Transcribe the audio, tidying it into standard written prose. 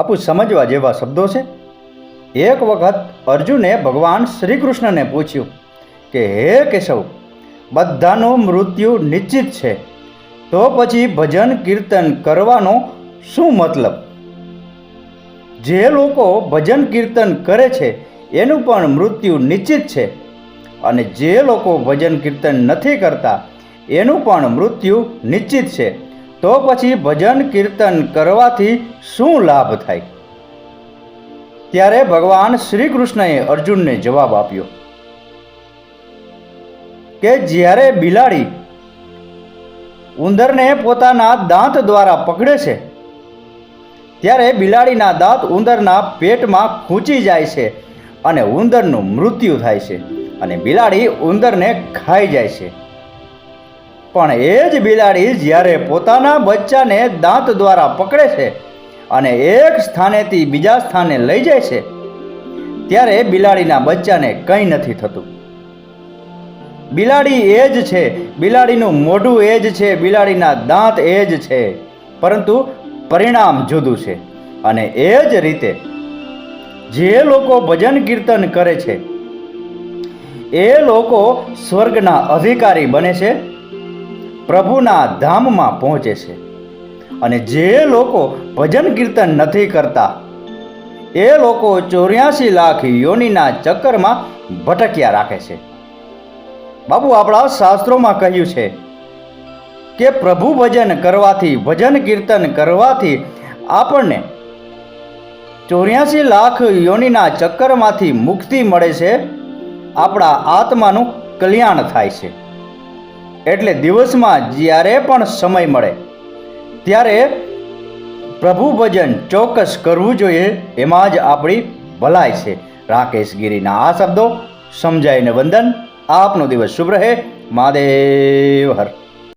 આપું સમજવા જેવા શબ્દો છે. એક વખત અર્જુને ભગવાન શ્રી કૃષ્ણને પૂછ્યું કે હે કેશવ, બધાનું મૃત્યુ નિશ્ચિત છે, તો પછી ભજન કીર્તન કરવાનો શું મતલબ? જે લોકો ભજન કીર્તન કરે છે એનું પણ મૃત્યુ નિશ્ચિત છે, અને જે લોકો ભજન કીર્તન નથી કરતા એનું પણ મૃત્યુ નિશ્ચિત છે, તો પછી ભજન કીર્તન કરવાથી શું લાભ થાય? ત્યારે ભગવાન શ્રી કૃષ્ણએ અર્જુનને જવાબ આપ્યો કે જ્યારે બિલાડી ઉંદરને પોતાના દાંત દ્વારા પકડે છે ત્યારે બિલાડીના દાંત ઉંદરના પેટમાં ખૂંચી જાય છે અને ઉંદરનું મૃત્યુ થાય છે અને બિલાડી ઉંદરને ખાઈ જાય છે. પણ એ જ બિલાડી જ્યારે પોતાના બચ્ચાને દાંત દ્વારા પકડે છે અને એક સ્થાનેથી બીજા સ્થાને લઈ જાય છે ત્યારે બિલાડીના બચ્ચાને કંઈ નથી થતું. બિલાડી એ જ છે, બિલાડીનું મોઢું એ જ છે, બિલાડીના દાંત એ જ છે, પરંતુ પરિણામ જુદું છે. અને એ જ રીતે જે લોકો ભજન કીર્તન કરે છે એ લોકો સ્વર્ગના અધિકારી બને છે, પ્રભુના ધામમાં પહોંચે છે. અને જે લોકો ભજન કીર્તન નથી કરતા એ લોકો 84 લાખ યોનિના ચક્કરમાં ભટક્યા રાખે છે. બાપુ, આપણા શાસ્ત્રોમાં કહ્યું છે કે પ્રભુ ભજન કરવાથી, ભજન કીર્તન કરવાથી આપણને 84 લાખ યોનિના ચક્કરમાંથી મુક્તિ મળે છે, આપણા આત્માનું કલ્યાણ થાય છે. એટલે દિવસમાં જ્યારે પણ સમય મળે ત્યારે પ્રભુ ભજન ચોક્કસ કરવું જોઈએ, એમાં જ આપણી ભલાઈ છે. રાકેશ ગીરીના આ શબ્દો સમજાઈને વંદન. આપનો દિવસ શુભ રહે. મહાદેવ હર.